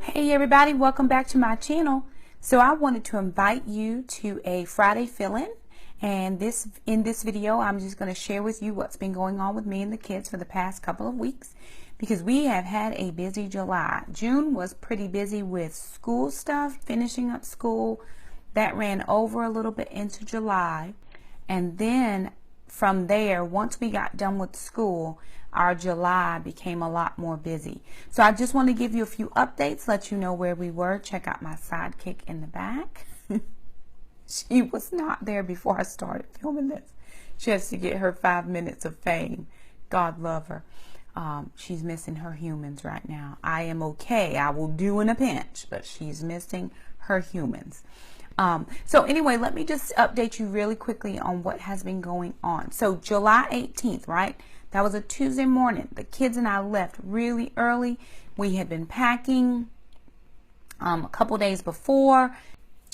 Hey everybody, welcome back to my channel. So I wanted to invite you to a Friday fill-in, and in this video I'm just going to share with you what's been going on with me and the kids for the past couple of weeks, because we have had a busy July. June was pretty busy with school stuff, finishing up school. That ran over a little bit into July, and then from there, once we got done with school, our July became a lot more busy. So I just want to give you a few updates, let you know where we were. Check out my sidekick in the back. She was not there before I started filming this. She has to get her 5 minutes of fame. God love her. She's missing her humans right now. I am okay. I will do in a pinch, but she's missing her humans. So anyway, let me just update you really quickly on what has been going on. So July 18th, right? That was a Tuesday morning. The kids and I left really early. We had been packing a couple days before,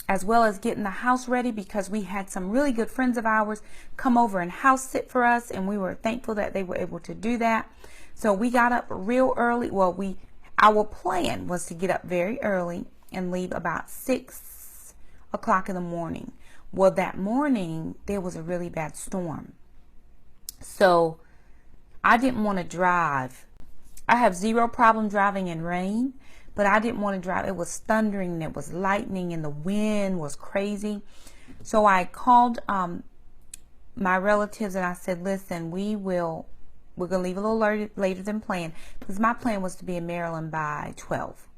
as well as getting the house ready, because we had some really good friends of ours come over and house sit for us, and we were thankful that they were able to do that. So we got up real early. Well, our plan was to get up very early and leave about 6 o'clock in the morning. Well, that morning there was a really bad storm, so I didn't want to drive. I have zero problem driving in rain, but I didn't want to drive. It was thundering, it was lightning, and the wind was crazy. So I called my relatives and I said, listen, we're going to leave a little later than planned, because my plan was to be in Maryland by 12.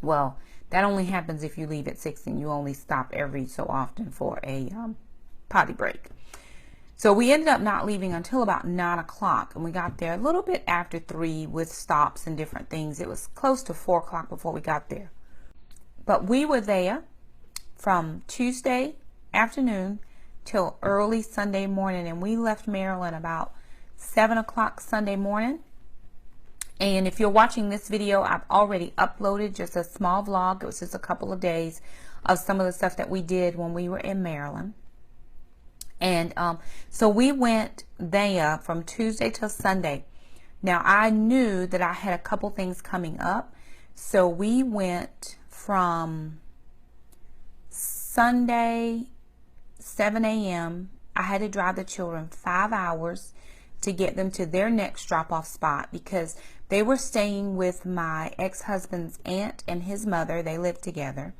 Well, that only happens if you leave at 6 and you only stop every so often for a potty break. So we ended up not leaving until about 9 o'clock, and we got there a little bit after 3 with stops and different things. It was close to 4 o'clock before we got there. But we were there from Tuesday afternoon till early Sunday morning, and we left Maryland about 7 o'clock Sunday morning. And if you're watching this video, I've already uploaded just a small vlog. It was just a couple of days of some of the stuff that we did when we were in Maryland. And so we went there from Tuesday till Sunday. Now, I knew that I had a couple things coming up, so we went from Sunday 7 a.m. I had to drive the children 5 hours to get them to their next drop-off spot, because they were staying with my ex-husband's aunt and his mother. They lived together.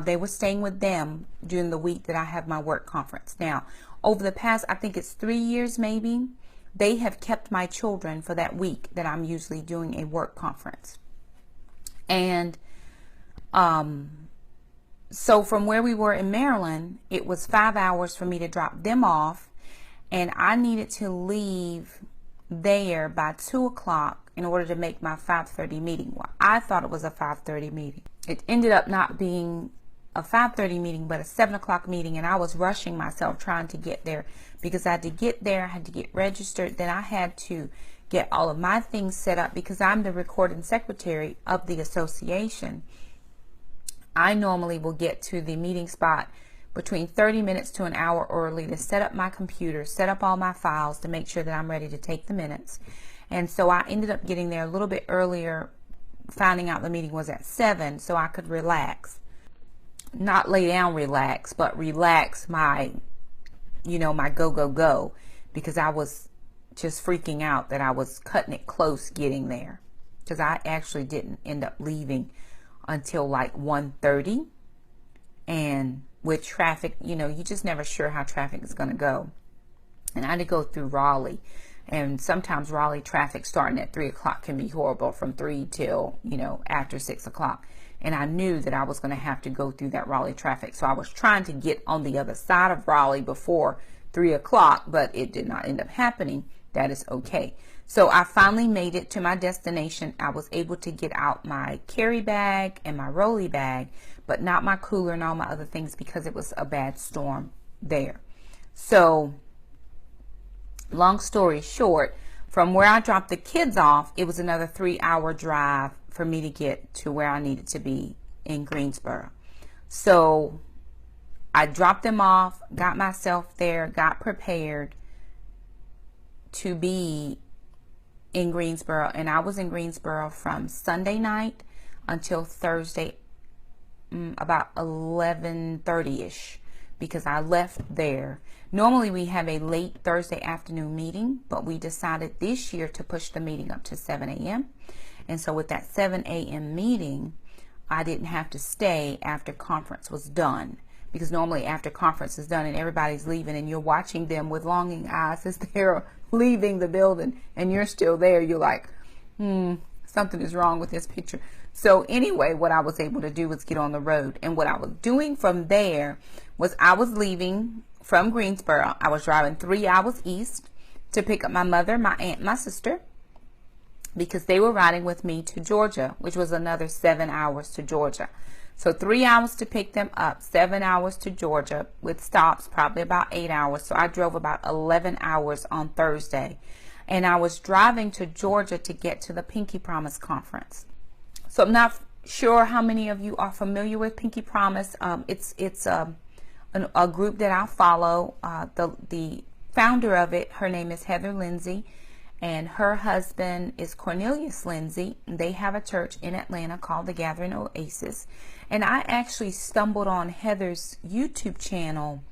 They were staying with them during the week that I have my work conference. Now, over the past, I think it's 3 years maybe, they have kept my children for that week that I'm usually doing a work conference. And so from where we were in Maryland, it was 5 hours for me to drop them off, and I needed to leave there by 2 o'clock in order to make my 5:30 meeting. Well, I thought it was a 5:30 meeting. It ended up not being a 5:30 meeting, but a 7 o'clock meeting, and I was rushing myself trying to get there, because I had to get there, I had to get registered, then I had to get all of my things set up, because I'm the recording secretary of the association. I normally will get to the meeting spot between 30 minutes to an hour early to set up my computer, set up all my files to make sure that I'm ready to take the minutes. And so I ended up getting there a little bit earlier, finding out the meeting was at 7, so I could relax. Not lay down relax, but relax my, my go, because I was just freaking out that I was cutting it close getting there, because I actually didn't end up leaving until like 1:30. And with traffic, you're just never sure how traffic is going to go. And I had to go through Raleigh. And sometimes Raleigh traffic starting at 3 o'clock can be horrible, from 3 till, after 6 o'clock. And I knew that I was going to have to go through that Raleigh traffic. So I was trying to get on the other side of Raleigh before 3 o'clock, but it did not end up happening. That is okay. So I finally made it to my destination. I was able to get out my carry bag and my rolly bag, but not my cooler and all my other things, because it was a bad storm there. So long story short, from where I dropped the kids off, it was another 3-hour drive for me to get to where I needed to be in Greensboro. So I dropped them off, got myself there, got prepared to be in Greensboro, and I was in Greensboro from Sunday night until Thursday about 11:30ish, because I left there. Normally we have a late Thursday afternoon meeting, but we decided this year to push the meeting up to 7 a.m. And so with that 7 a.m. meeting, I didn't have to stay after conference was done, because normally after conference is done and everybody's leaving and you're watching them with longing eyes as they're leaving the building and you're still there, you're like, something is wrong with this picture. So anyway, what I was able to do was get on the road. And what I was doing from there was I was leaving from Greensboro. I was driving 3 hours east to pick up my mother, my aunt, my sister, because they were riding with me to Georgia, which was another 7 hours to Georgia. So 3 hours to pick them up, 7 hours to Georgia, with stops probably about 8 hours. So I drove about 11 hours on Thursday. And I was driving to Georgia to get to the Pinky Promise Conference. So I'm not sure how many of you are familiar with Pinky Promise. It's a group that I follow. The founder of it, her name is Heather Lindsay, and her husband is Cornelius Lindsay. They have a church in Atlanta called the Gathering Oasis. And I actually stumbled on Heather's YouTube channel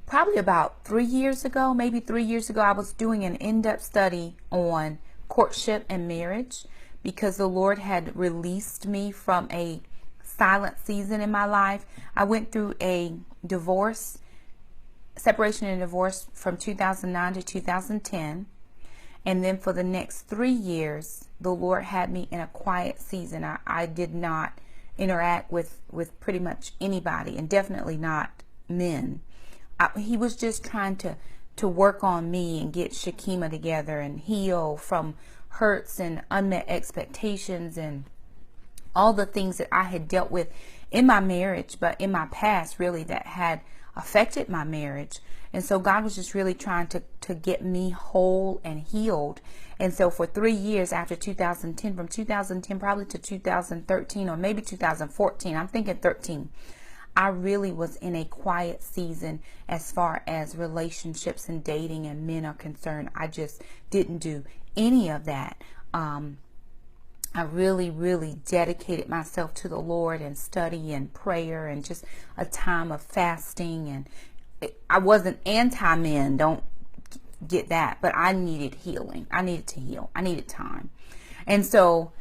probably about 3 years ago, maybe 3 years ago. I was doing an in-depth study on courtship and marriage, because the Lord had released me from a silent season in my life. I went through a divorce, separation and divorce from 2009 to 2010. And then for the next 3 years, the Lord had me in a quiet season. I did not interact with pretty much anybody, and definitely not men. He was just trying to work on me and get Shakema together and heal from hurts and unmet expectations and all the things that I had dealt with in my marriage, but in my past really, that had affected my marriage. And so God was just really trying to get me whole and healed. And so for 3 years after 2010, from 2010 probably to 2013 or maybe 2014, I'm thinking 13, I really was in a quiet season as far as relationships and dating and men are concerned. I just didn't do any of that. I really dedicated myself to the Lord and study and prayer and just a time of fasting. And I wasn't anti-men, don't get that, but I needed healing. I needed to heal. I needed time. And so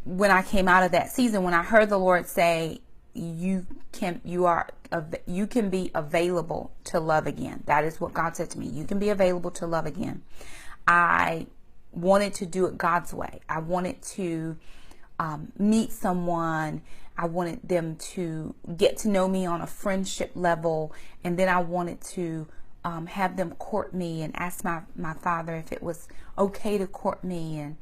when I came out of that season, when I heard the Lord say, you can be available to love again. That is what God said to me. You can be available to love again. I wanted to do it God's way. I wanted to meet someone. I wanted them to get to know me on a friendship level. And then I wanted to have them court me and ask my father if it was okay to court me. And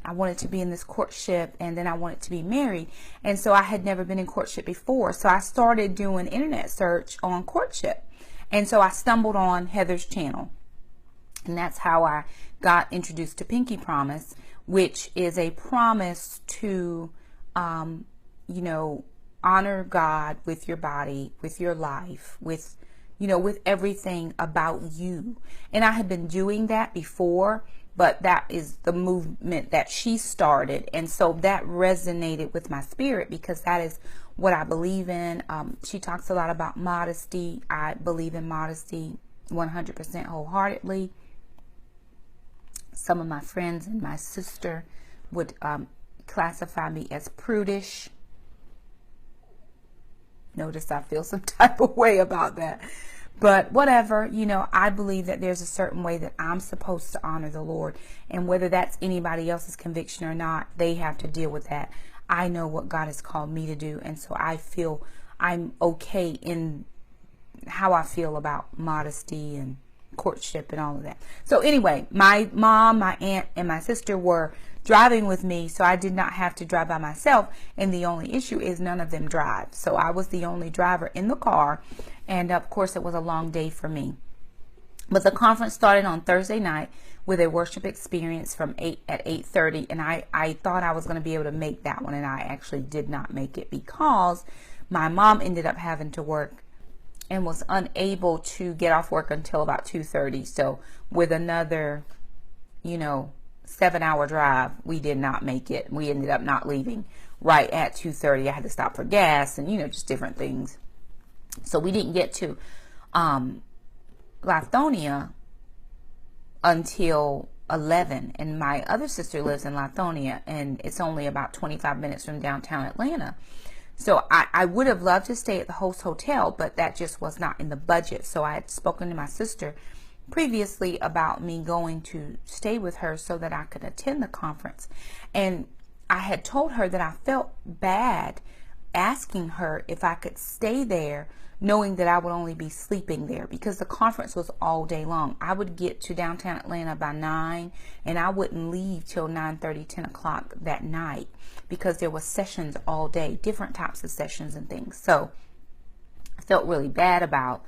I wanted to be in this courtship, and then I wanted to be married. And so I had never been in courtship before. So I started doing internet search on courtship. And so I stumbled on Heather's channel. And that's how I got introduced to Pinky Promise, which is a promise to, honor God with your body, with your life, with everything about you. And I had been doing that before, but that is the movement that she started. And so that resonated with my spirit, because that is what I believe in. She talks a lot about modesty. I believe in modesty 100% wholeheartedly. Some of my friends and my sister would classify me as prudish. Notice I feel some type of way about that. But whatever, I believe that there's a certain way that I'm supposed to honor the Lord. And whether that's anybody else's conviction or not, they have to deal with that. I know what God has called me to do. And so I feel I'm okay in how I feel about modesty and courtship and all of that. So anyway, my mom, my aunt, and my sister were driving with me, so I did not have to drive by myself. And the only issue is none of them drive. So I was the only driver in the car. And of course, it was a long day for me. But the conference started on Thursday night with a worship experience from 8:30. And I thought I was going to be able to make that one. And I actually did not make it, because my mom ended up having to work and was unable to get off work until about 2:30. So with another, 7-hour drive. We did not make it. We ended up not leaving right at 2:30. I had to stop for gas and, just different things. So we didn't get to Lithonia until 11. And my other sister lives in Lithonia, and it's only about 25 minutes from downtown Atlanta. So I would have loved to stay at the host hotel, but that just was not in the budget. So I had spoken to my sister previously about me going to stay with her so that I could attend the conference. And I had told her that I felt bad asking her if I could stay there, knowing that I would only be sleeping there, because the conference was all day long. I would get to downtown Atlanta by 9, and I wouldn't leave till 9:30, 10 o'clock that night, because there were sessions all day, different types of sessions and things. So I felt really bad about,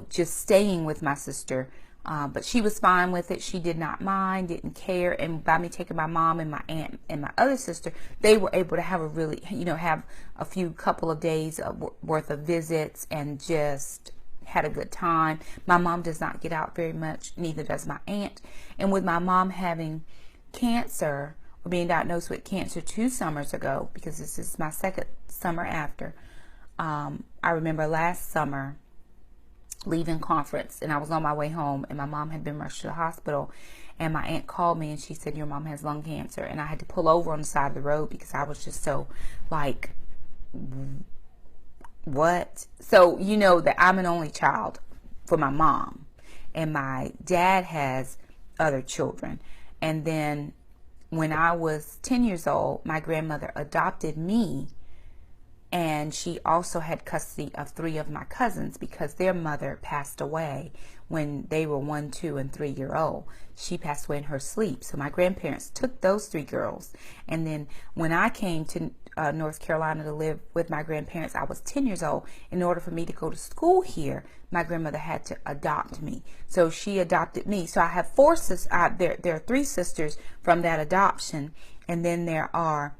just staying with my sister. But she was fine with it. She did not mind, didn't care. And by me taking my mom and my aunt and my other sister, they were able to have have a couple of days worth of visits and just had a good time. My mom does not get out very much, neither does my aunt. And with my mom having cancer, or being diagnosed with cancer 2 summers ago, because this is my second summer after, I remember last summer leaving conference, and I was on my way home, and my mom had been rushed to the hospital, and my aunt called me and she said, "Your mom has lung cancer." And I had to pull over on the side of the road because I was just so like, what? So that I'm an only child for my mom, and my dad has other children. And then when I was 10 years old, my grandmother adopted me, and she also had custody of 3 of my cousins because their mother passed away when they were 1, 2, and 3-year-old. She passed away in her sleep. So my grandparents took those 3 girls. And then when I came to North Carolina to live with my grandparents, I was 10 years old. In order for me to go to school here, my grandmother had to adopt me. So she adopted me. So I have 4 sisters. There are 3 sisters from that adoption. And then there are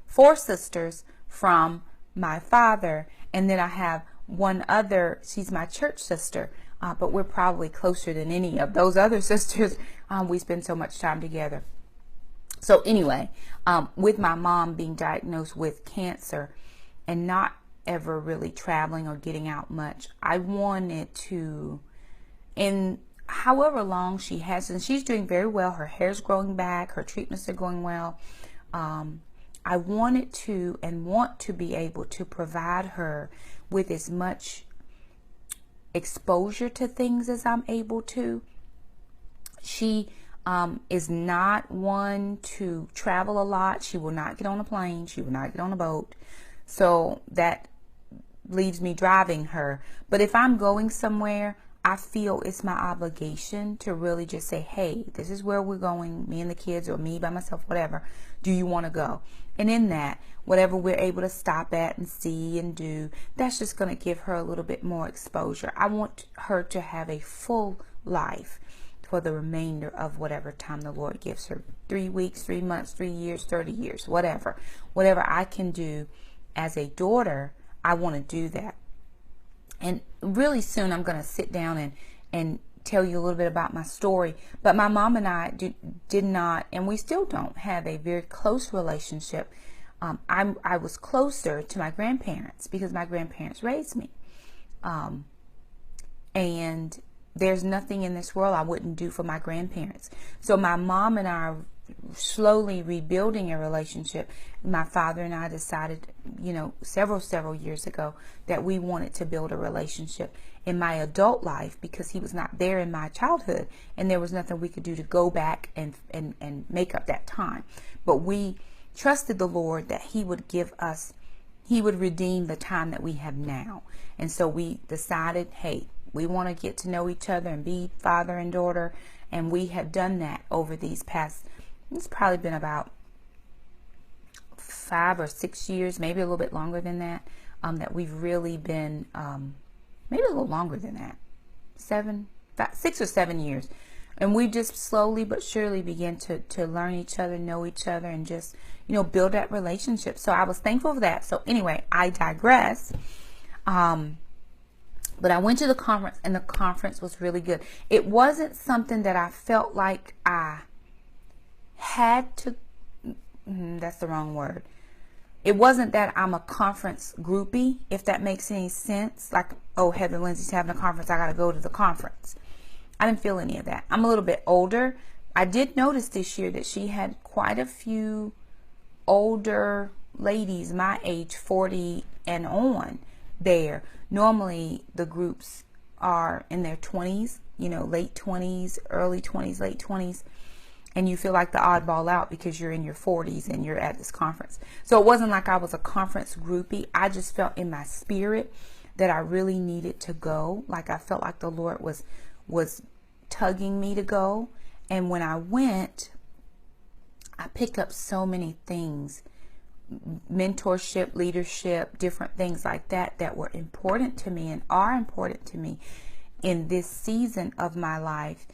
4 sisters from my father, and then I have one other. She's my church sister, but we're probably closer than any of those other sisters. We spend so much time together. So anyway, with my mom being diagnosed with cancer and not ever really traveling or getting out much, I wanted to, in however long she has, and she's doing very well, her hair's growing back, her treatments are going well, I wanted to and want to be able to provide her with as much exposure to things as I'm able to. She is not one to travel a lot. She will not get on a plane. She will not get on a boat. So that leaves me driving her. But if I'm going somewhere, I feel it's my obligation to really just say, "Hey, this is where we're going, me and the kids, or me by myself, whatever. Do you want to go?" And in that, whatever we're able to stop at and see and do, that's just going to give her a little bit more exposure. I want her to have a full life for the remainder of whatever time the Lord gives her. 3 weeks, 3 months, 3 years, 30 years, whatever. Whatever I can do as a daughter, I want to do that. And really soon I'm going to sit down and tell you a little bit about my story. But my mom and I did not, and we still don't have a very close relationship. I was closer to my grandparents because my grandparents raised me. And there's nothing in this world I wouldn't do for my grandparents. So my mom and I are slowly rebuilding a relationship. My father and I decided, several years ago that we wanted to build a relationship in my adult life because he was not there in my childhood, and there was nothing we could do to go back and make up that time. But we trusted the Lord that he would redeem the time that we have now. And so we decided, hey, we want to get to know each other and be father and daughter. And we have done that over these past, it's probably been about 5 or 6 years, maybe a little bit longer than that, that we've really been, maybe a little longer than that, 6 or 7 years. And we just slowly but surely began to learn each other, know each other, and just, build that relationship. So I was thankful for that. So anyway, I digress. But I went to the conference, and the conference was really good. It wasn't something that I felt like I had to, that's the wrong word. It wasn't that I'm a conference groupie, if that makes any sense. Like, oh, Heather Lindsay's having a conference, I got to go to the conference. I didn't feel any of that. I'm a little bit older. I did notice this year that she had quite a few older ladies my age, 40 and on, there. Normally the groups are in their 20s, you know, late 20s, early 20s, late 20s. And you feel like the oddball out because you're in your 40s and you're at this conference. So it wasn't like I was a conference groupie. I just felt in my spirit that I really needed to go. Like I felt like the Lord was tugging me to go. And when I went, I picked up so many things, mentorship, leadership, different things like that, that were important to me and are important to me in this season of my life,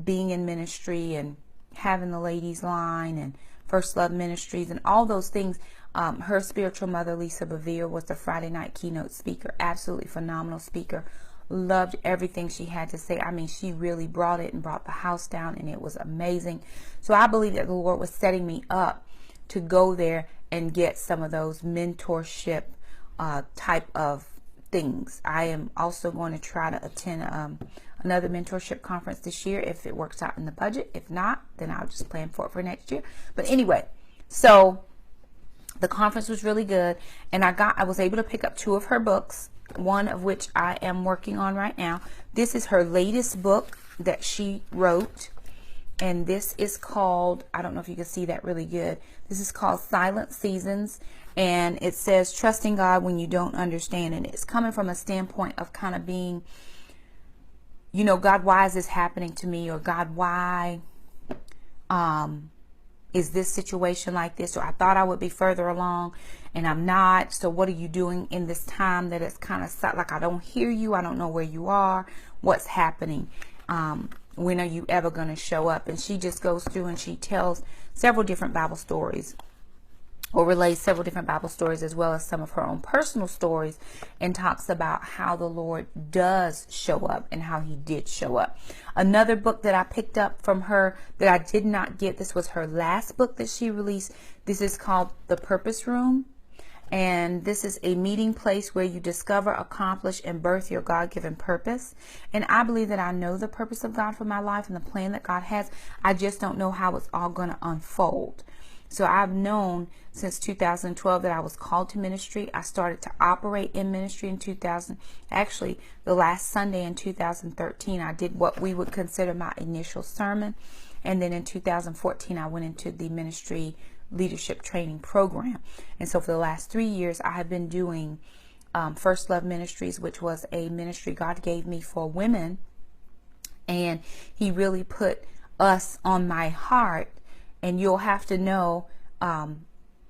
being in ministry and having the ladies line and First Love Ministries and all those things. Her spiritual mother, Lisa Bevere, was the Friday night keynote speaker. Absolutely phenomenal speaker. Loved everything she had to say. I mean, she really brought it and brought the house down, and it was amazing. So I believe that the Lord was setting me up to go there and get some of those mentorship type of things. I am also going to try to attend another mentorship conference this year if it works out in the budget. If not, then I'll just plan for it for next year. But anyway, so the conference was really good, and I was able to pick up 2 of her books, one of which I am working on right now. This is her latest book that she wrote, and this is called, I don't know if you can see that really good, this is called Silent Seasons, and it says trusting God when you don't understand. And it's coming from a standpoint of kind of being, you know, God, why is this happening to me? Or God, why is this situation like this? Or I thought I would be further along and I'm not. So what are you doing in this time that it's kind of like I don't hear you? I don't know where you are. What's happening? When are you ever going to show up? And she just goes through and she tells several different Bible stories, or relays several different Bible stories, as well as some of her own personal stories, and talks about how the Lord does show up and how he did show up. Another book that I picked up from her that I did not get, this was her last book that she released. This is called The Purpose Room. And this is a meeting place where you discover, accomplish, and birth your God-given purpose. And I believe that I know the purpose of God for my life and the plan that God has. I just don't know how it's all going to unfold. So I've known since 2012 that I was called to ministry. I started to operate in ministry in 2000. Actually, the last Sunday in 2013, I did what we would consider my initial sermon. And then in 2014, I went into the ministry leadership training program. And so for the last 3 years, I have been doing First Love Ministries, which was a ministry God gave me for women. And he really put us on my heart. And you'll have to know,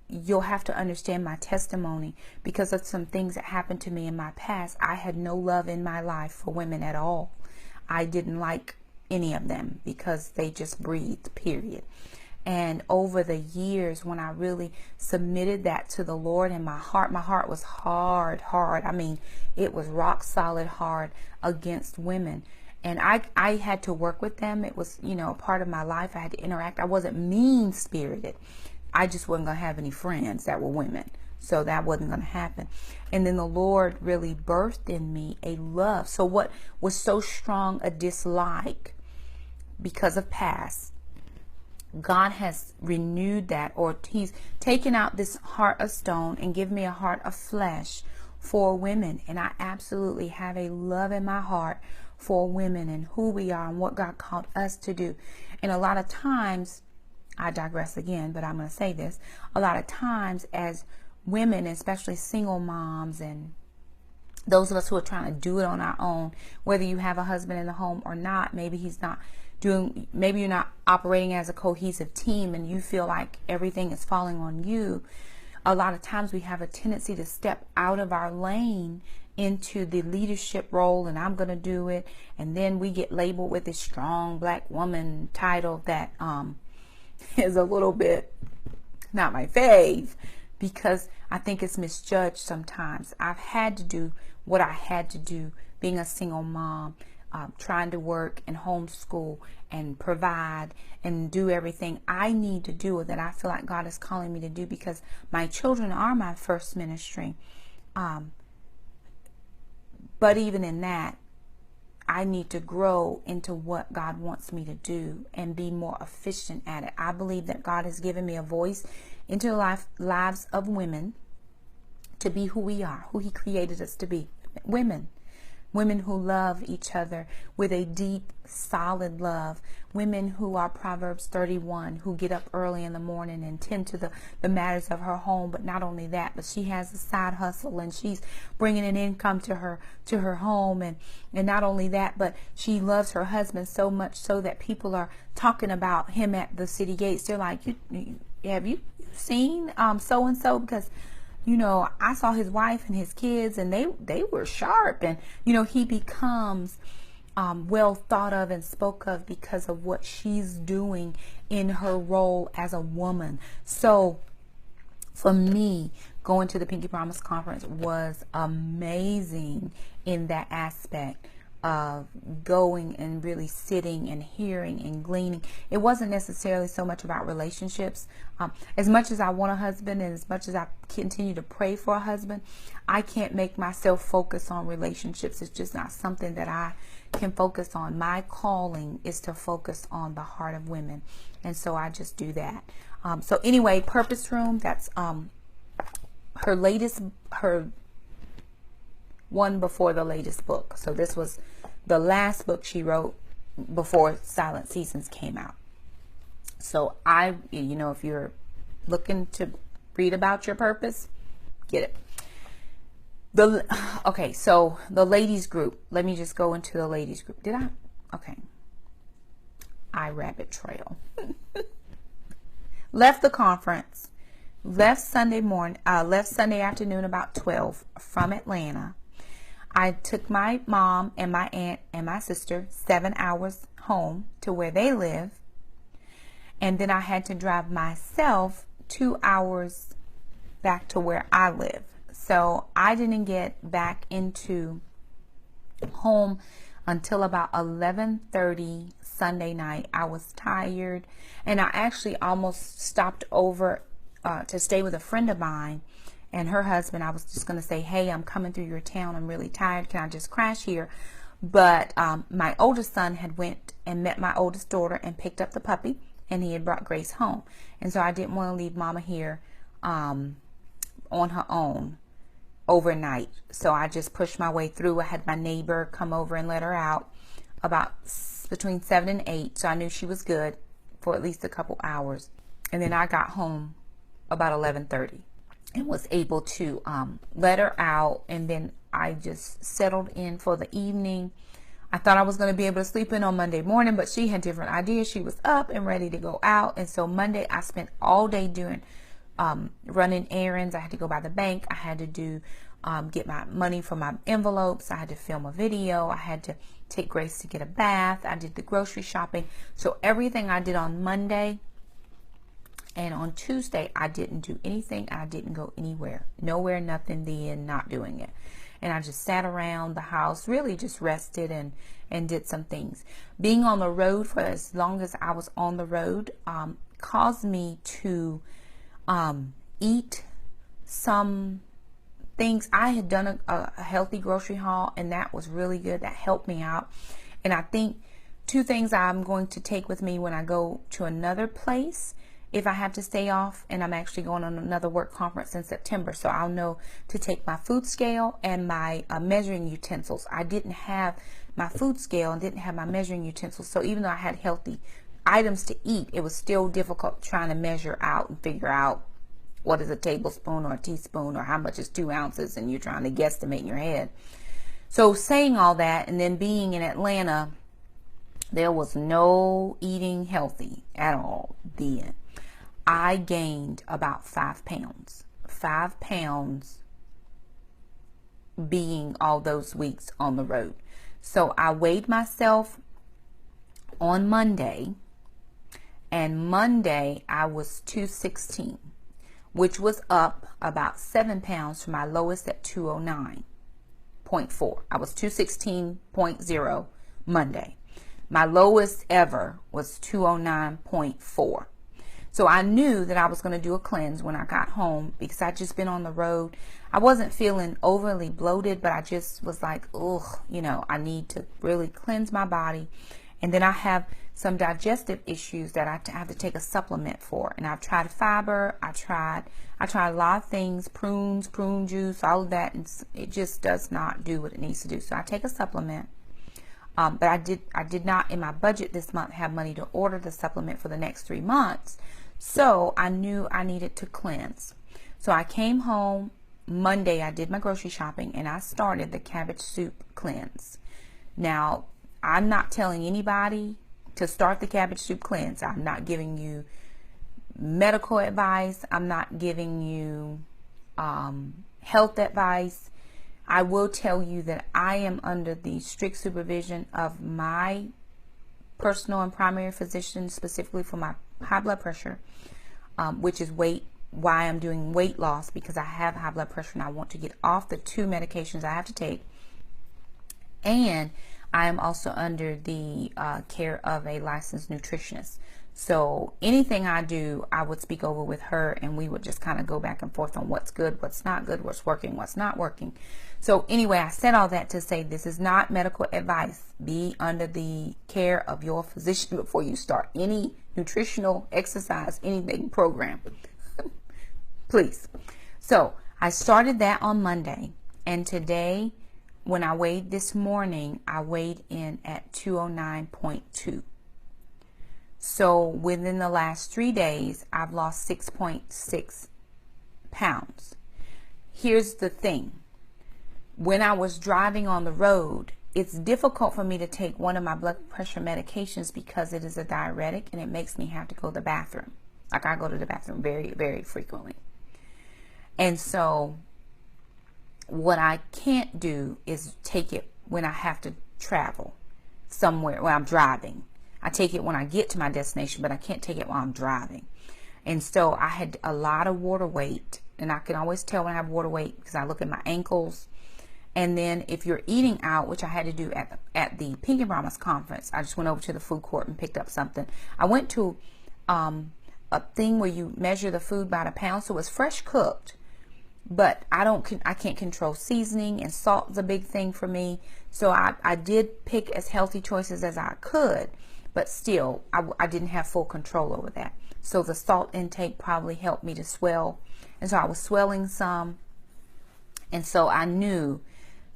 you'll have to understand my testimony, because of some things that happened to me in my past. I had no love in my life for women at all. I didn't like any of them because they just breathed, period. And over the years, when I really submitted that to the Lord, and my heart was hard. I mean, it was rock solid hard against women. And I had to work with them. It was, you know, a part of my life. I had to interact. I wasn't mean-spirited. I just wasn't going to have any friends that were women. So that wasn't going to happen. And then the Lord really birthed in me a love. So what was so strong a dislike because of past, God has renewed that, or he's taken out this heart of stone and given me a heart of flesh for women. And I absolutely have a love in my heart for women and who we are and what God called us to do. And a lot of times, I digress again, but I'm going to say this. A lot of times as women, especially single moms and those of us who are trying to do it on our own, whether you have a husband in the home or not, maybe he's not doing, maybe you're not operating as a cohesive team and you feel like everything is falling on you. A lot of times we have a tendency to step out of our lane into the leadership role, and I'm going to do it. And then we get labeled with this strong black woman title that is a little bit not my fave, because I think it's misjudged sometimes. I've had to do what I had to do being a single mom, trying to work and homeschool and provide and do everything I need to do, or that I feel like God is calling me to do, because my children are my first ministry. But even in that, I need to grow into what God wants me to do and be more efficient at it. I believe that God has given me a voice into the lives of women to be who we are, who He created us to be. Women who love each other with a deep, solid love. Women who are Proverbs 31, who get up early in the morning and tend to the matters of her home. But not only that, but she has a side hustle and she's bringing an income to her home. And not only that, but she loves her husband so much so that people are talking about him at the city gates. They're like, have you seen so-and-so? Because I saw his wife and his kids, and they were sharp. And, he becomes well thought of and spoke of because of what she's doing in her role as a woman. So for me, going to the Pinky Promise Conference was amazing in that aspect of going and really sitting and hearing and gleaning. It wasn't necessarily so much about relationships. As much as I want a husband and as much as I continue to pray for a husband, I can't make myself focus on relationships. It's just not something that I can focus on. My calling is to focus on the heart of women. And so I just do that. So anyway, Purpose Room, that's her one before the latest book. So this was the last book she wrote before Silent Seasons came out. So if you're looking to read about your purpose, get it. Okay, so the ladies group. Let me just go into the ladies group. Okay. I rabbit trail. Left the conference. Left Sunday afternoon about 12 from Atlanta. I took my mom and my aunt and my sister 7 hours home to where they live. And then I had to drive myself 2 hours back to where I live. So I didn't get back into home until about 11:30 Sunday night. I was tired, and I actually almost stopped over to stay with a friend of mine and her husband. I was just going to say, hey, I'm coming through your town. I'm really tired. Can I just crash here? But my oldest son had went and met my oldest daughter and picked up the puppy, and he had brought Grace home. And so I didn't want to leave Mama here on her own overnight. So I just pushed my way through. I had my neighbor come over and let her out about between 7 and 8. So I knew she was good for at least a couple hours. And then I got home about 11:30 and was able to let her out. And then I just settled in for the evening. I thought I was going to be able to sleep in on Monday morning, but she had different ideas. She was up and ready to go out. And so Monday I spent all day doing running errands. I had to go by the bank. I had to do get my money for my envelopes. I had to film a video. I had to take Grace to get a bath. I did the grocery shopping. So everything I did on Monday and on Tuesday, I didn't do anything. I didn't go anywhere. Nowhere, nothing then, not doing it. And I just sat around the house, really just rested and did some things. Being on the road for as long as I was on the road caused me to eat some things. I had done a healthy grocery haul, and that was really good. That helped me out. And I think two things I'm going to take with me when I go to another place, if I have to stay off, and I'm actually going on another work conference in September. So I'll know to take my food scale and my measuring utensils. I didn't have my food scale and didn't have my measuring utensils. So even though I had healthy items to eat, it was still difficult trying to measure out and figure out what is a tablespoon or a teaspoon or how much is 2 ounces, and you're trying to guesstimate in your head. So saying all that, and then being in Atlanta, there was no eating healthy at all then. I gained about 5 pounds. 5 pounds being all those weeks on the road. So I weighed myself on Monday, and Monday I was 216, which was up about 7 pounds from my lowest at 209.5. 216.4. I was 216.0 Monday. My lowest ever was 209.4. So I knew that I was going to do a cleanse when I got home because I'd just been on the road. I wasn't feeling overly bloated, but I just was like, ugh, you know, I need to really cleanse my body. And then I have some digestive issues that I have to take a supplement for. And I've tried fiber. I tried a lot of things, prunes, prune juice, all of that. And it just does not do what it needs to do. So I take a supplement. But I did not in my budget this month have money to order the supplement for the next 3 months. So I knew I needed to cleanse. So I came home Monday. I did my grocery shopping and I started the cabbage soup cleanse. Now, I'm not telling anybody to start the cabbage soup cleanse. I'm not giving you medical advice. I'm not giving you health advice. I will tell you that I am under the strict supervision of my personal and primary physician, specifically for my high blood pressure, which is why I'm doing weight loss, because I have high blood pressure and I want to get off the 2 medications I have to take. And I am also under the care of a licensed nutritionist. So anything I do, I would speak over with her and we would just kind of go back and forth on what's good, what's not good, what's working, what's not working. So anyway, I said all that to say this is not medical advice. Be under the care of your physician before you start any nutritional exercise, anything program. Please. So I started that on Monday, and today when I weighed this morning, I weighed in at 209.2. So within the last 3 days, I've lost 6.6 pounds. Here's the thing. When I was driving on the road, it's difficult for me to take one of my blood pressure medications because it is a diuretic and it makes me have to go to the bathroom. Like I go to the bathroom very, very frequently. And so what I can't do is take it when I have to travel somewhere when I'm driving. I take it when I get to my destination, but I can't take it while I'm driving. And so I had a lot of water weight, and I can always tell when I have water weight because I look at my ankles. And then if you're eating out, which I had to do at the Pink and Promise conference, I just went over to the food court and picked up something. I went to a thing where you measure the food by the pound, so it was fresh cooked. But I can't control seasoning, and salt is a big thing for me. So I did pick as healthy choices as I could, but still I didn't have full control over that. So the salt intake probably helped me to swell. And so I was swelling some. And so I knew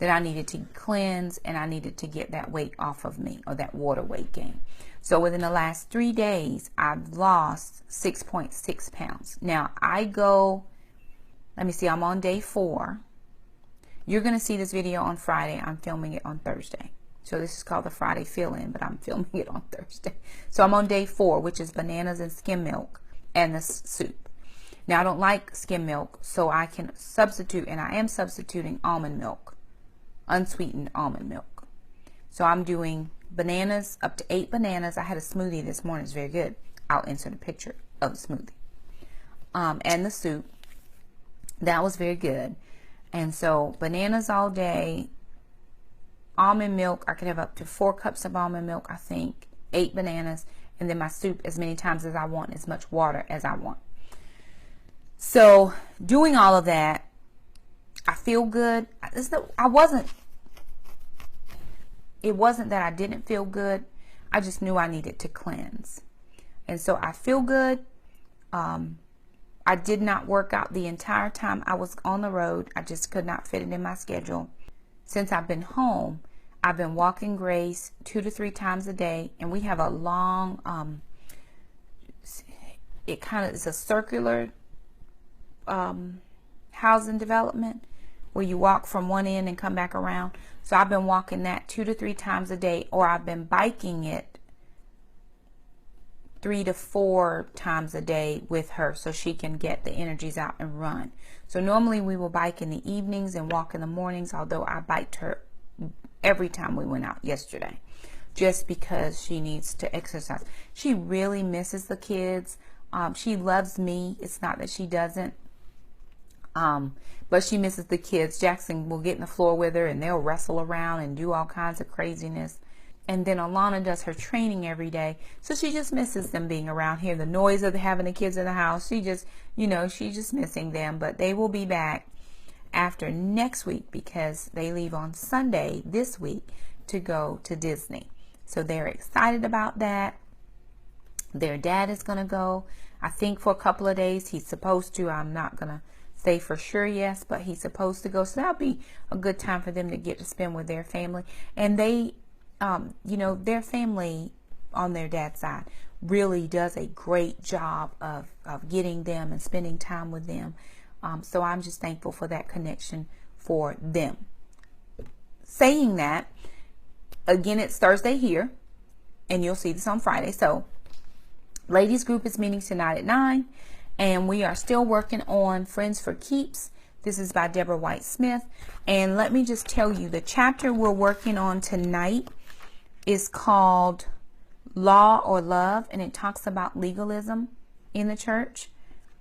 that I needed to cleanse and I needed to get that weight off of me, or that water weight gain. So within the last 3 days, I've lost 6.6 pounds. Now let me see, I'm on day 4. You're going to see this video on Friday. I'm filming it on Thursday. So this is called the Friday fill-in, but I'm filming it on Thursday. So I'm on day 4, which is bananas and skim milk and the soup. Now I don't like skim milk, so I can substitute, and I am substituting almond milk, unsweetened almond milk. So I'm doing bananas, up to 8 bananas. I had a smoothie this morning. It's very good. I'll insert a picture of the smoothie. And the soup. That was very good. And so bananas all day, almond milk. I could have up to 4 cups of almond milk, I think, 8 bananas, and then my soup as many times as I want, as much water as I want. So doing all of that, I feel good. It wasn't that I didn't feel good. I just knew I needed to cleanse. And so I feel good. I did not work out the entire time I was on the road. I just could not fit it in my schedule. Since I've been home, I've been walking Grace 2 to 3 times a day, and we have a long, it's a circular housing development where you walk from one end and come back around. So I've been walking that 2 to 3 times a day, or I've been biking it 3 to 4 times a day with her so she can get the energies out and run. So normally we will bike in the evenings and walk in the mornings, although I biked her every time we went out yesterday just because she needs to exercise. She really misses the kids. She loves me. It's not that she doesn't. But she misses the kids. Jackson will get in the floor with her and they'll wrestle around and do all kinds of craziness. And then Alana does her training every day. So she just misses them being around here. The noise of having the kids in the house. She just, she's just missing them. But they will be back after next week because they leave on Sunday this week to go to Disney. So they're excited about that. Their dad is going to go, I think, for a couple of days. He's supposed to. I'm not going to say for sure yes, but he's supposed to go. So that'll be a good time for them to get to spend with their family. And they, their family on their dad's side really does a great job of getting them and spending time with them. So I'm just thankful for that connection for them. Saying that, again, it's Thursday here, and you'll see this on Friday. So ladies group is meeting tonight at 9, and we are still working on Friends for Keeps. This is by Deborah White Smith. And let me just tell you, the chapter we're working on tonight is called Law or Love, and it talks about legalism in the church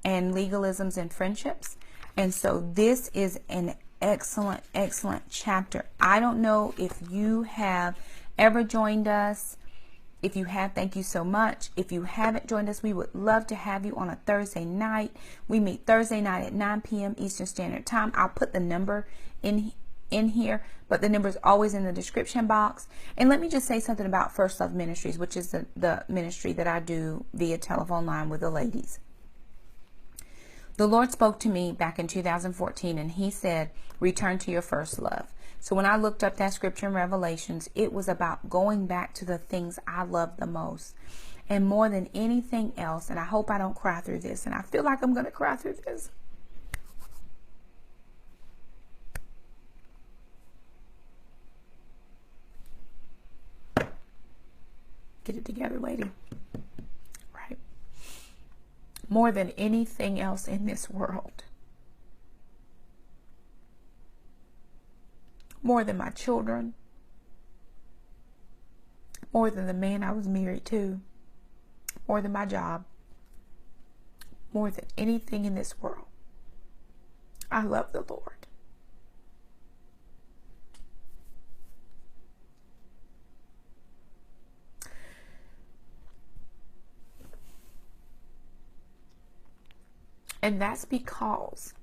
and legalisms in friendships. And so this is an excellent chapter. I don't know if you have ever joined us. If you have, thank you so much. If you haven't joined us, we would love to have you on a Thursday night. We meet Thursday night at 9 p.m. Eastern Standard Time. I'll put the number in here, but the number is always in the description box. And let me just say something about First Love Ministries, which is the ministry that I do via telephone line with the ladies. The Lord spoke to me back in 2014, and he said, return to your first love. So when I looked up that scripture in Revelations, it was about going back to the things I love the most. And more than anything else, and I hope I don't cry through this, and I feel like I'm going to cry through this. Get it together, lady. Right. More than anything else in this world. More than my children. More than the man I was married to. More than my job. More than anything in this world. I love the Lord. And that's because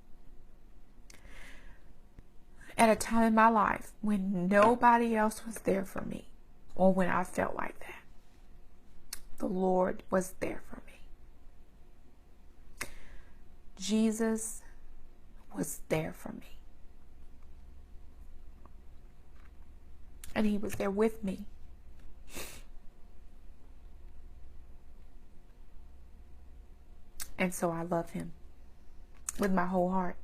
at a time in my life when nobody else was there for me, or when I felt like that, the Lord was there for me. Jesus was there for me. And he was there with me. And so I love him with my whole heart.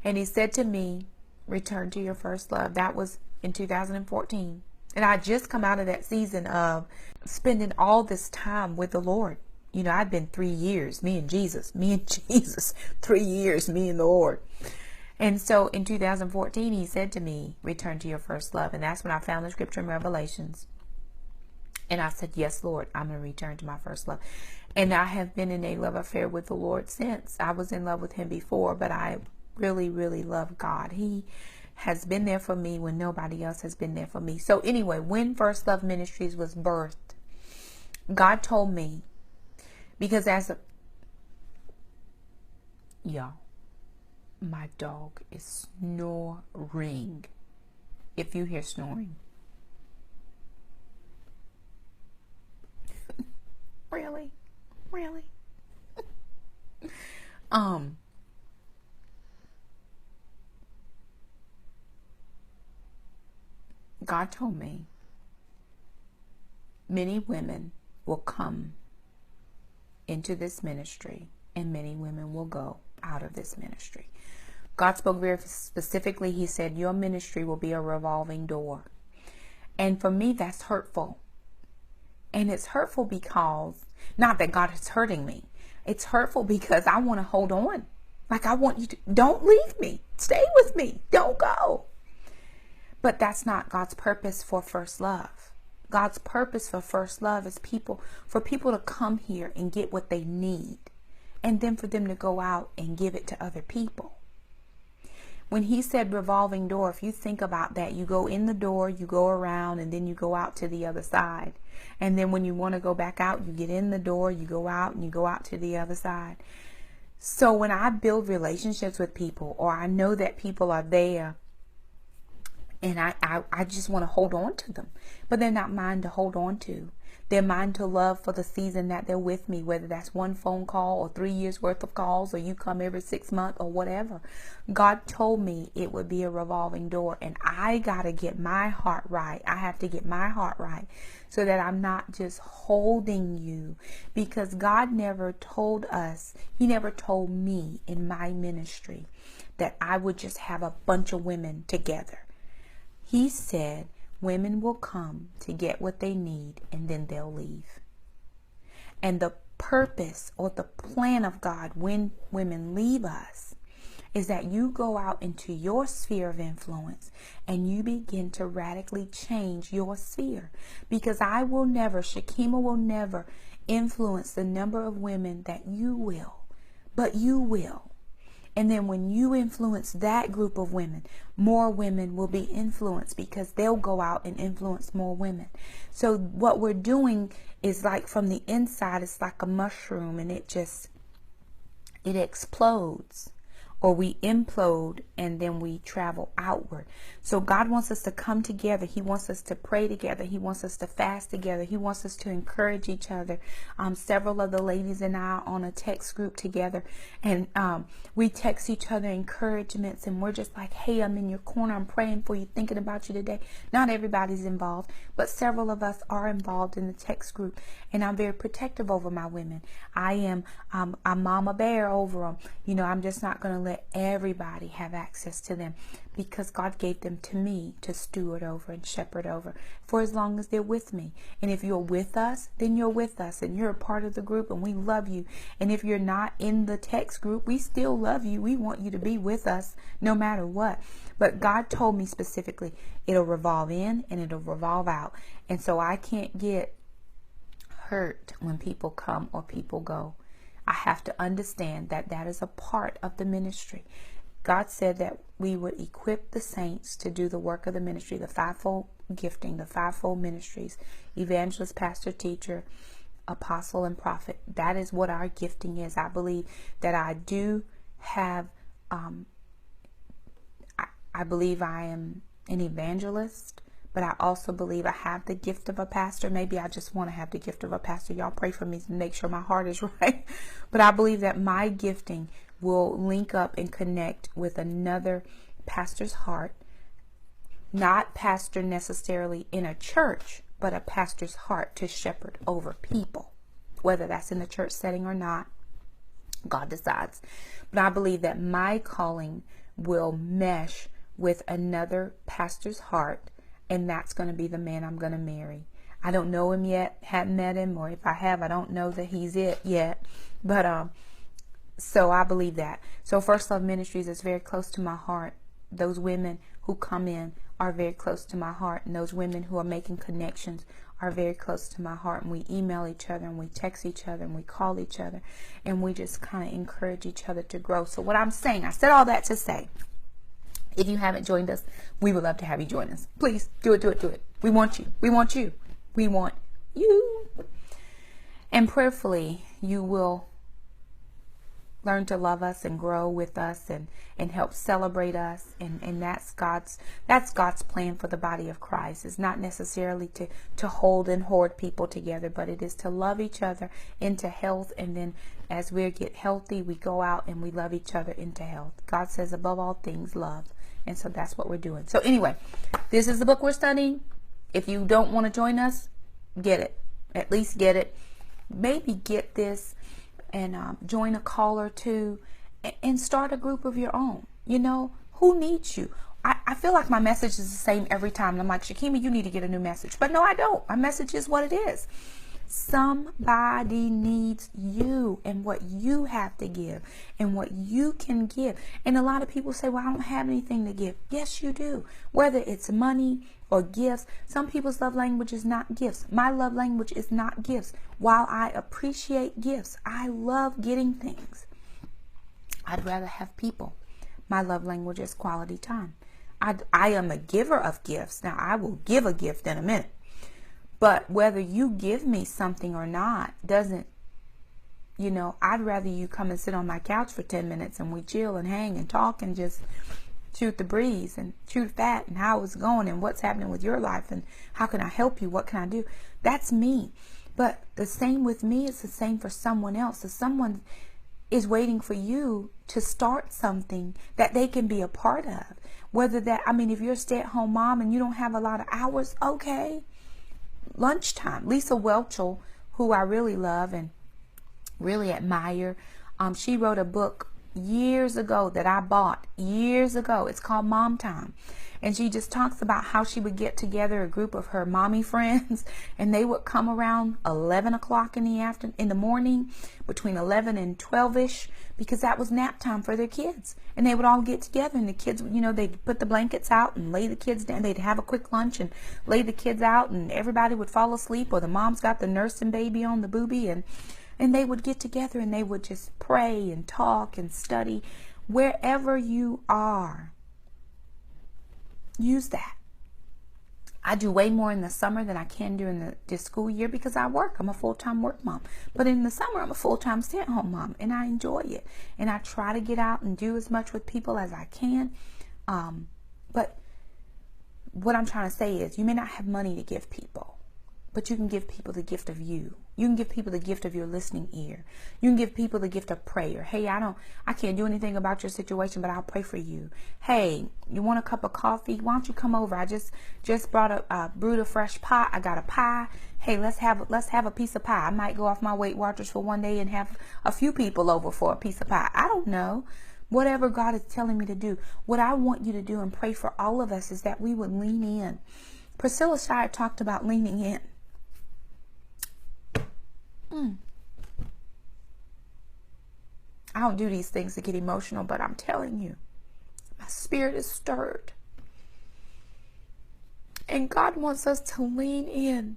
And he said to me, return to your first love. That was in 2014. And I just come out of that season of spending all this time with the Lord. I'd been 3 years, me and Jesus, 3 years, me and the Lord. And so in 2014, he said to me, return to your first love. And that's when I found the scripture in Revelations. And I said, yes, Lord, I'm going to return to my first love. And I have been in a love affair with the Lord since. I was in love with him before, but I really, really love God. He has been there for me when nobody else has been there for me. So anyway, when First Love Ministries was birthed, God told me, because y'all, my dog is snoring. If you hear snoring. Really? God told me many women will come into this ministry and many women will go out of this ministry. God spoke very specifically. He said, your ministry will be a revolving door. And for me, that's hurtful. And it's hurtful because, not that God is hurting me. It's hurtful because I want to hold on. Like I want you to, don't leave me. Stay with me. Don't go. But that's not God's purpose for First Love. God's purpose for First Love is for people to come here and get what they need and then for them to go out and give it to other people. When he said revolving door, if you think about that, you go in the door, you go around, and then you go out to the other side. And then when you want to go back out, you get in the door, you go out, and you go out to the other side. So when I build relationships with people, or I know that people are there, and I just want to hold on to them, but they're not mine to hold on to. They're mine to love for the season that they're with me, whether that's one phone call or 3 years worth of calls, or you come every 6 months or whatever. God told me it would be a revolving door, and I got to get my heart right. I have to get my heart right so that I'm not just holding you, because God never told us, he never told me in my ministry that I would just have a bunch of women together. He said, women will come to get what they need, and then they'll leave. And the purpose or the plan of God when women leave us is that you go out into your sphere of influence and you begin to radically change your sphere. Because Shakema will never influence the number of women that you will, but you will. And then when you influence that group of women, more women will be influenced, because they'll go out and influence more women. So what we're doing is like from the inside, it's like a mushroom, and it explodes. Or we implode, and then we travel outward. So God wants us to come together. He wants us to pray together. He wants us to fast together. He wants us to encourage each other. Several of the ladies and I are on a text group together, and we text each other encouragements, and we're just like, hey, I'm in your corner. I'm praying for you, thinking about you today. Not everybody's involved, but several of us are involved in the text group, and I'm very protective over my women. I'm mama bear over them. You know, I'm just not going to let everybody have access to them, because God gave them to me to steward over and shepherd over for as long as they're with me. And if you're with us, then you're with us, and you're a part of the group, and we love you. And if you're not in the text group, we still love you. We want you to be with us no matter what. But God told me specifically, it'll revolve in and it'll revolve out. And so I can't get hurt when people come or people go. I have to understand that that is a part of the ministry. God said that we would equip the saints to do the work of the ministry, the fivefold gifting, the fivefold ministries, evangelist, pastor, teacher, apostle, and prophet. That is what our gifting is. I believe that I do have, I believe I am an evangelist, but I also believe I have the gift of a pastor. Maybe I just want to have the gift of a pastor. Y'all pray for me to make sure my heart is right. But I believe that my gifting will link up and connect with another pastor's heart. Not pastor necessarily in a church, but a pastor's heart to shepherd over people. Whether that's in the church setting or not, God decides. But I believe that my calling will mesh with another pastor's heart, and that's going to be the man I'm going to marry. I don't know him yet, haven't met him, or if I have, I don't know that he's it yet. But so I believe that. So First Love Ministries is very close to my heart. Those women who come in are very close to my heart, and those women who are making connections are very close to my heart. And we email each other, and we text each other, and we call each other, and we just kind of encourage each other to grow. So what I'm saying, I said all that to say, if you haven't joined us, we would love to have you join us. Please do it, do it, do it. We want you. We want you. We want you. And prayerfully, you will learn to love us and grow with us and help celebrate us. And that's God's plan for the body of Christ. It's not necessarily to hold and hoard people together, but it is to love each other into health. And then as we get healthy, we go out and we love each other into health. God says above all things, love. And so that's what we're doing. So anyway, this is the book we're studying. If you don't want to join us, get it. At least get it. Maybe get this and join a call or two and start a group of your own. You know, who needs you? I feel like my message is the same every time. And I'm like, Shakema, you need to get a new message. But no, I don't. My message is what it is. Somebody needs you and what you have to give and what you can give. And a lot of people say, well, I don't have anything to give. Yes, you do. Whether it's money or gifts. Some people's love language is not gifts. My love language is not gifts. While I appreciate gifts, I love getting things. I'd rather have people. My love language is quality time. I am a giver of gifts. Now, I will give a gift in a minute. But whether you give me something or not doesn't, I'd rather you come and sit on my couch for 10 minutes and we chill and hang and talk and just shoot the breeze and shoot fat and how it's going and what's happening with your life and how can I help you? What can I do? That's me. But the same with me is the same for someone else. So someone is waiting for you to start something that they can be a part of. Whether that, if you're a stay-at-home mom and you don't have a lot of hours, okay. Lunchtime. Lisa Welchel, who I really love and really admire, she wrote a book years ago that I bought years ago. It's called Mom Time. And she just talks about how she would get together a group of her mommy friends and they would come around 11 o'clock in the morning, between 11 and 12ish, because that was nap time for their kids. And they would all get together and the kids, they'd put the blankets out and lay the kids down. They'd have a quick lunch and lay the kids out and everybody would fall asleep, or the mom's got the nursing baby on the boobie, and they would get together and they would just pray and talk and study. Wherever you are, use that. I do way more in the summer than I can during the school year because I work. I'm a full-time work mom. But in the summer, I'm a full-time stay-at-home mom, and I enjoy it. And I try to get out and do as much with people as I can. But what I'm trying to say is, you may not have money to give people, but you can give people the gift of you. You can give people the gift of your listening ear. You can give people the gift of prayer. Hey, I can't do anything about your situation, but I'll pray for you. Hey, you want a cup of coffee? Why don't you come over? I just brewed a fresh pie. I got a pie. Hey, let's have a piece of pie. I might go off my Weight Watchers for one day and have a few people over for a piece of pie. I don't know. Whatever God is telling me to do. What I want you to do and pray for all of us is that we would lean in. Priscilla Shire talked about leaning in. I don't do these things to get emotional, but I'm telling you, my spirit is stirred. And God wants us to lean in.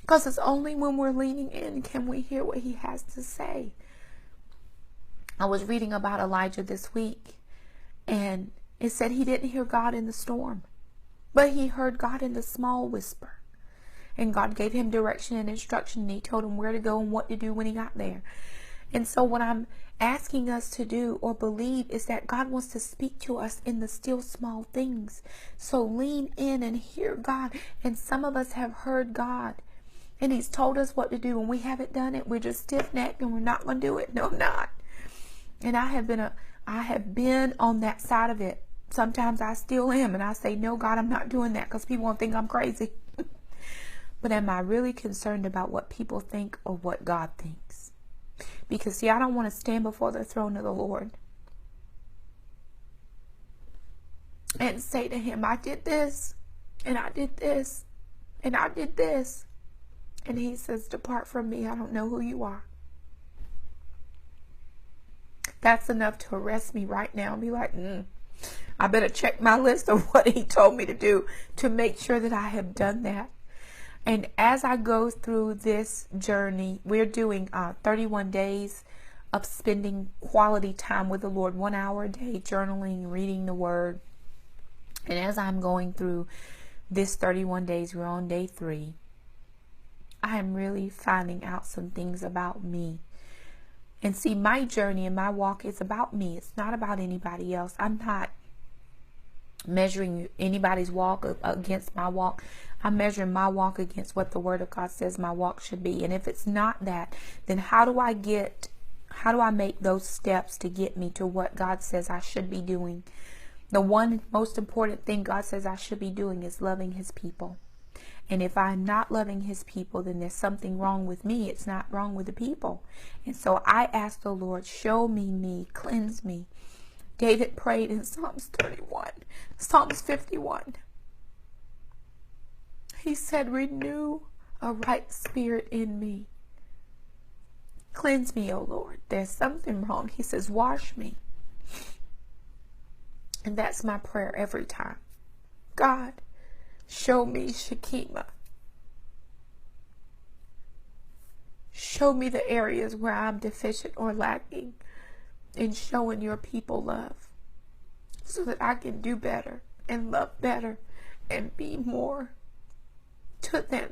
Because it's only when we're leaning in can we hear what he has to say. I was reading about Elijah this week, and it said he didn't hear God in the storm, but he heard God in the small whisper. And God gave him direction and instruction, and he told him where to go and what to do when he got there. And so what I'm asking us to do or believe is that God wants to speak to us in the still small things. So lean in and hear God. And some of us have heard God, and he's told us what to do, and we haven't done it. We're just stiff-necked and we're not going to do it. No, I'm not. And I have been on that side of it. Sometimes I still am, and I say, no, God, I'm not doing that, because people won't think I'm crazy. But am I really concerned about what people think or what God thinks? Because, see, I don't want to stand before the throne of the Lord and say to him, I did this, and I did this, and I did this. And he says, depart from me. I don't know who you are. That's enough to arrest me right now and be like, I better check my list of what he told me to do to make sure that I have done that. And as I go through this journey, we're doing 31 days of spending quality time with the Lord, 1 hour a day, journaling, reading the word. And as I'm going through this 31 days, we're on day 3, I am really finding out some things about me. And see, my journey and my walk is about me. It's not about anybody else. I'm not measuring anybody's walk against my walk. I'm measuring my walk against what the Word of God says my walk should be. And if it's not that, then how do I make those steps to get me to what God says I should be doing? The one most important thing God says I should be doing is loving his people. And if I'm not loving his people, then there's something wrong with me. It's not wrong with the people. And so I ask the Lord, show me, cleanse me. David prayed in Psalms 31, Psalms 51. He said, renew a right spirit in me. Cleanse me, O Lord. There's something wrong. He says, wash me. And that's my prayer every time. God, show me Shakema. Show me the areas where I'm deficient or lacking in showing your people love, so that I can do better and love better and be more to them.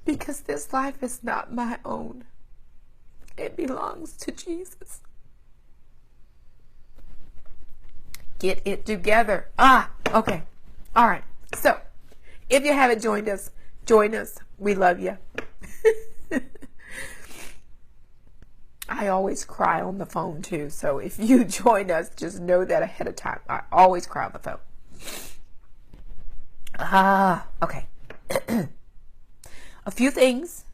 Because this life is not my own. It belongs to Jesus. Get it together. Okay. All right. So, if you haven't joined us, join us. We love you. I always cry on the phone too. So if you join us, just know that ahead of time. I always cry on the phone. Okay. A few things.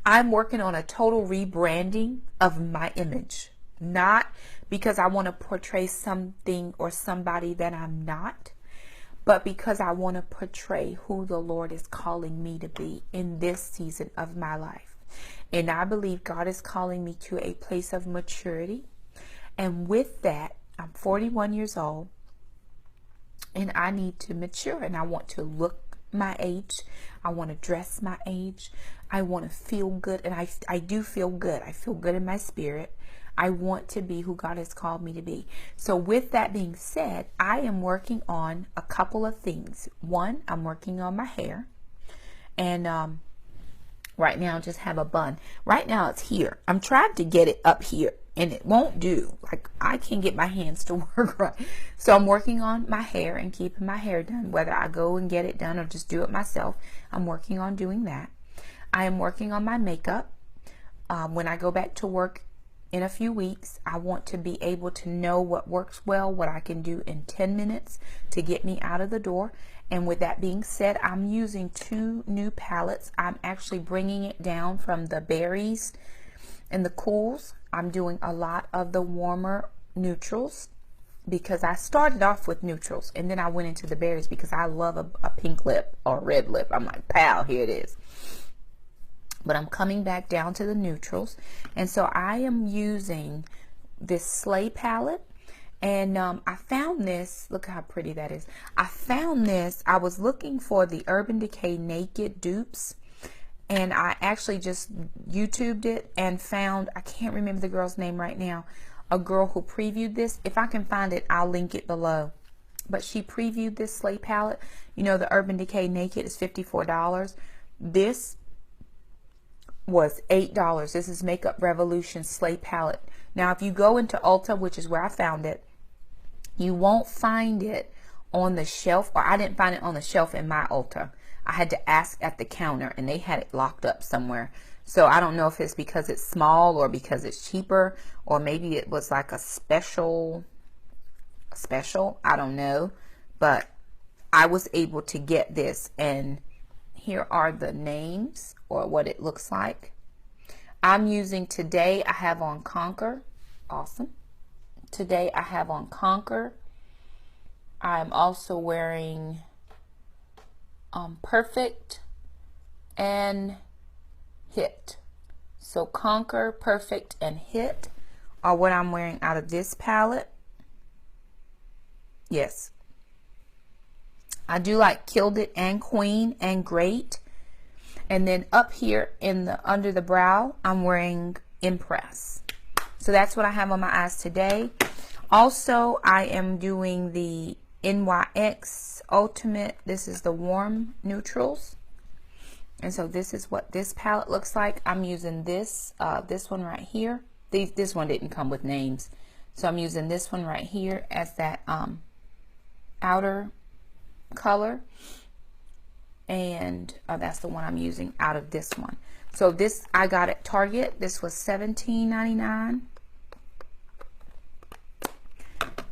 I'm working on a total rebranding of my image. Not because I want to portray something or somebody that I'm not, but because I want to portray who the Lord is calling me to be in this season of my life. And I believe God is calling me to a place of maturity. And with that, I'm 41 years old and I need to mature, and I want to look my age. I want to dress my age. I want to feel good. And I do feel good. I feel good in my spirit. I want to be who God has called me to be. So with that being said, I am working on a couple of things. One, I'm working on my hair. And right now I just have a bun. Right now it's here. I'm trying to get it up here and it won't do. Like, I can't get my hands to work right. So I'm working on my hair and keeping my hair done, whether I go and get it done or just do it myself. I'm working on doing that. I am working on my makeup. When I go back to work in a few weeks, I want to be able to know what works well, what I can do in 10 minutes to get me out of the door. And with that being said, I'm using 2 new palettes. I'm actually bringing it down from the berries and the cools. I'm doing a lot of the warmer neutrals because I started off with neutrals and then I went into the berries because I love a pink lip or a red lip. I'm like, pow, here it is. But I'm coming back down to the neutrals. And so I am using this Slay palette. And I found this. Look how pretty that is. I found this. I was looking for the Urban Decay Naked dupes. And I actually just YouTubed it and found, I can't remember the girl's name right now, a girl who previewed this. If I can find it, I'll link it below. But she previewed this Slay palette. You know, the Urban Decay Naked is $54. This was $8. This is Makeup Revolution Slay palette. Now, if you go into Ulta, which is where I found it, you won't find it on the shelf, or I didn't find it on the shelf in my Ulta. I had to ask at the counter and they had it locked up somewhere. So I don't know if it's because it's small or because it's cheaper, or maybe it was like a special. I don't know, but I was able to get this, and here are the names or what it looks like. I'm using today, I have on Conquer. Awesome. Today I have on Conquer. I'm also wearing Perfect and Hit. So Conquer, Perfect, and Hit are what I'm wearing out of this palette. Yes. I do like Killed It and Queen and Great. And then up here in the under the brow, I'm wearing Impress. So that's what I have on my eyes today. Also, I am doing the NYX Ultimate. This is the warm neutrals. And so this is what this palette looks like. I'm using this one right here. This one didn't come with names. So I'm using this one right here as that outer color. And that's the one I'm using out of this one. So this I got at Target. This was $17.99.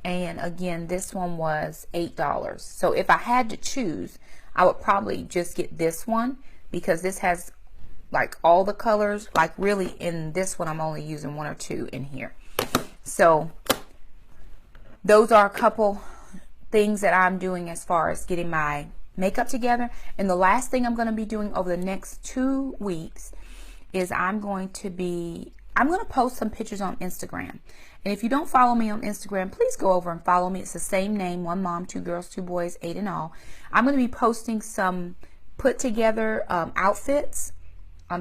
And again, this one was $8. So if I had to choose, I would probably just get this one, because this has like all the colors. Like really in this one, I'm only using 1 or 2 in here. So those are a couple things that I'm doing as far as getting my makeup together. And the last thing I'm going to be doing over the next 2 weeks is I'm going to post some pictures on Instagram. And if you don't follow me on Instagram, please go over and follow me. It's the same name, one mom, two girls, two boys, 8 in all. I'm going to be posting some put together outfits.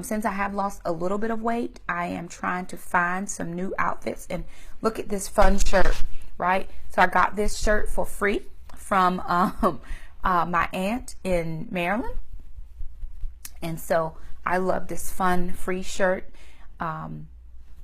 Since I have lost a little bit of weight, I am trying to find some new outfits. And look at this fun shirt, right? So I got this shirt for free from my aunt in Maryland. And so I love this fun free shirt.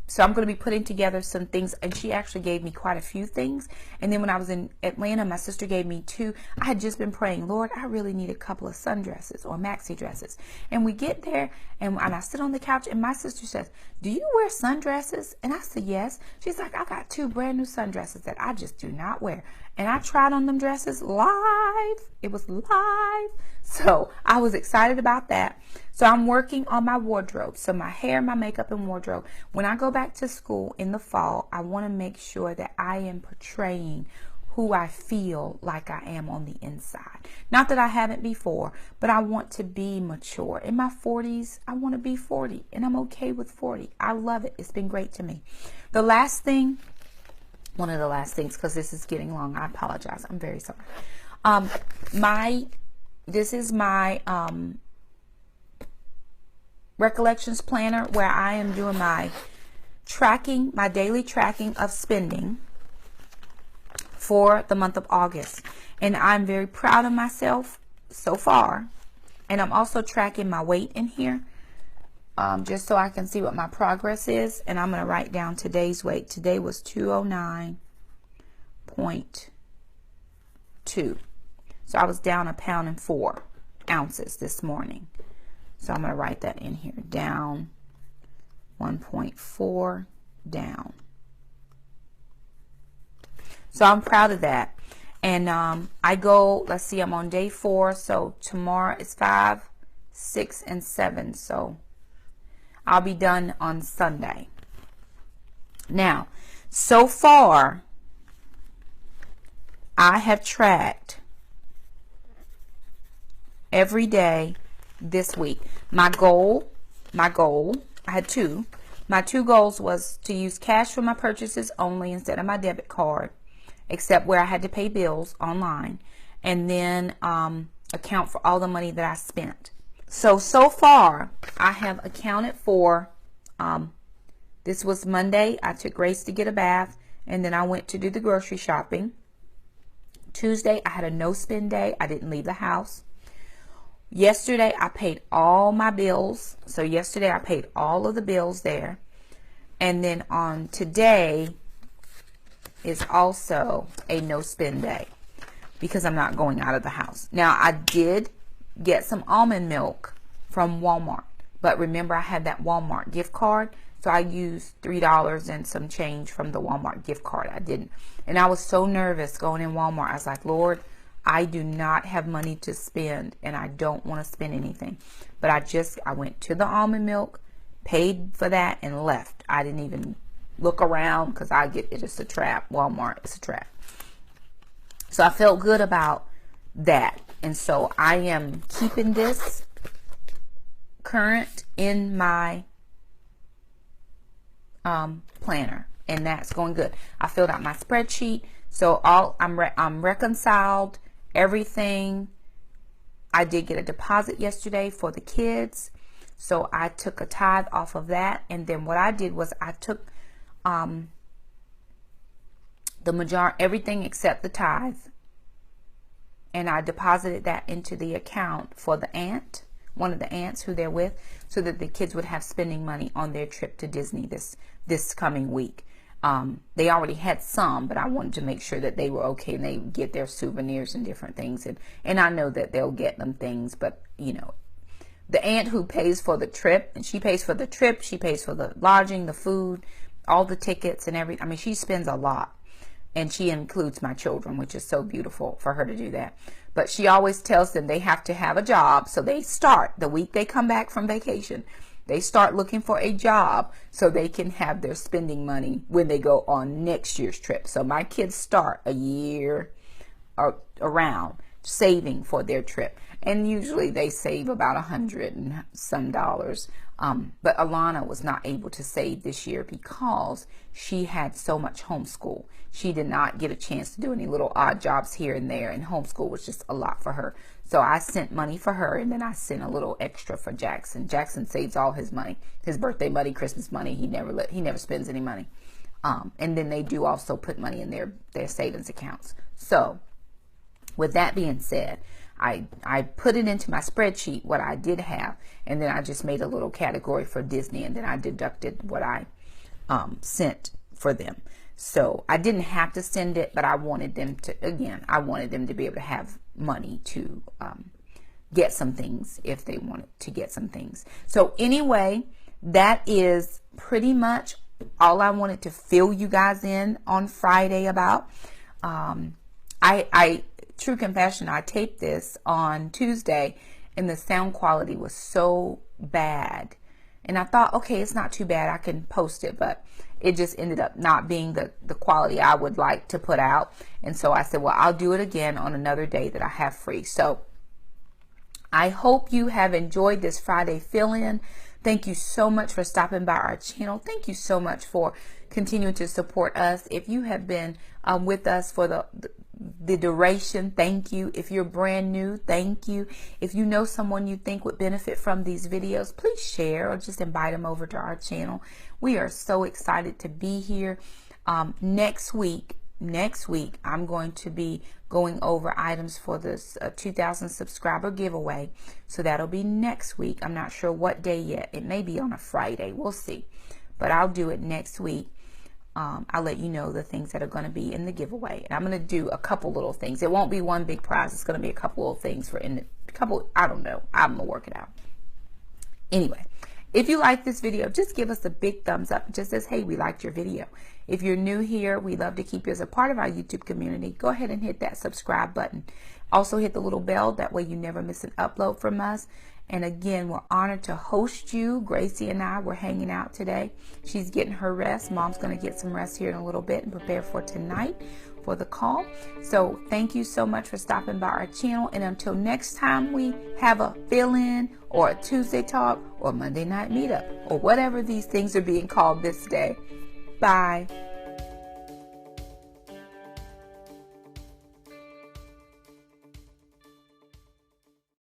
So I'm going to be putting together some things, and she actually gave me quite a few things. And then when I was in Atlanta, my sister gave me 2. I had just been praying, Lord, I really need a couple of sundresses or maxi dresses. And we get there, and I sit on the couch, and my sister says, do you wear sundresses? And I said, yes. She's like, I got 2 brand new sundresses that I just do not wear. And I tried on them dresses live. It was live. So I was excited about that. So I'm working on my wardrobe. So my hair, my makeup, and wardrobe. When I go back to school in the fall, I want to make sure that I am portraying who I feel like I am on the inside. Not that I haven't before, but I want to be mature. In my 40s, I want to be 40, and I'm okay with 40. I love it. It's been great to me. The last thing, one of the last things, because this is getting long, I apologize. I'm very sorry. This is my recollections planner where I am doing my tracking, my daily tracking of spending for the month of August. And I'm very proud of myself so far. And I'm also tracking my weight in here, just so I can see what my progress is. And I'm going to write down today's weight. Today was 209.2. So I was down 1 pound and 4 ounces this morning. So I'm going to write that in here. Down 1.4 down. So I'm proud of that. And I go, let's see, I'm on day 4. So tomorrow is 5, 6, and 7. So I'll be done on Sunday. Now, so far, I have tracked every day this week. My goal, I had 2. My 2 goals was to use cash for my purchases only instead of my debit card, except where I had to pay bills online, and then account for all the money that I spent. So far, I have accounted for, this was Monday. I took Grace to get a bath, and then I went to do the grocery shopping. Tuesday, I had a no-spend day. I didn't leave the house. Yesterday, I paid all my bills. So yesterday, I paid all of the bills there. And then on today is also a no-spend day because I'm not going out of the house. Now, I did get some almond milk from Walmart. But remember, I had that Walmart gift card. So I used $3 and some change from the Walmart gift card. I didn't. And I was so nervous going in Walmart. I was like, Lord, I do not have money to spend, and I don't want to spend anything. But I went to the almond milk, paid for that, and left. I didn't even look around because it's just a trap. Walmart, it's a trap. So I felt good about that. And so I am keeping this current in my planner, and that's going good. I filled out my spreadsheet, so I'm reconciled everything. I did get a deposit yesterday for the kids, so I took a tithe off of that. And then what I did was I took everything except the tithe, and I deposited that into the account for the aunt, one of the aunts who they're with, so that the kids would have spending money on their trip to Disney this coming week. They already had some, but I wanted to make sure that they were okay and they get their souvenirs and different things. And I know that they'll get them things, but you know, the aunt who pays for the trip, and she pays for the trip, she pays for the lodging, the food, all the tickets and everything. I mean, she spends a lot, and she includes my children, which is so beautiful for her to do that. But she always tells them they have to have a job. So they start the week they come back from vacation. They start looking for a job so they can have their spending money when they go on next year's trip. So my kids start a year around saving for their trip. And usually they save about $100 and some. But Alana was not able to save this year because she had so much homeschool. She did not get a chance to do any little odd jobs here and there, and homeschool was just a lot for her. So I sent money for her, and then I sent a little extra for Jackson. Jackson saves all his money, his birthday money, Christmas money. He never spends any money. And then they do also put money in their savings accounts. So with that being said, I put it into my spreadsheet what I did have, and then I just made a little category for Disney, and then I deducted what I sent for them. So I didn't have to send it, but I wanted them to, again, I wanted them to be able to have money to get some things if they wanted to get some things. So anyway, that is pretty much all I wanted to fill you guys in on Friday about. True confession, I taped this on Tuesday and the sound quality was so bad. And I thought, okay, it's not too bad, I can post it, but it just ended up not being the quality I would like to put out. And so I said, well, I'll do it again on another day that I have free. So I hope you have enjoyed this Friday fill-in. Thank you so much for stopping by our channel. Thank you so much for continuing to support us. If you have been with us for the duration, thank you. If you're brand new, thank you. If you know someone you think would benefit from these videos, please share or just invite them over to our channel. We are so excited to be here. Next week, I'm going to be going over items for this 2,000 subscriber giveaway. So that'll be next week. I'm not sure what day yet. It may be on a Friday. We'll see. But I'll do it next week. I'll let you know the things that are going to be in the giveaway. And I'm going to do a couple little things. It won't be one big prize. It's going to be a couple of things I don't know. I'm going to work it out. Anyway, if you like this video, just give us a big thumbs up. It just says, hey, we liked your video. If you're new here, we love to keep you as a part of our YouTube community. Go ahead and hit that subscribe button. Also hit the little bell. That way you never miss an upload from us. And again, we're honored to host you. Gracie and I were hanging out today. She's getting her rest. Mom's going to get some rest here in a little bit and prepare for tonight for the call. So thank you so much for stopping by our channel. And until next time we have a fill-in or a Tuesday talk or Monday night meetup or whatever these things are being called this day. Bye.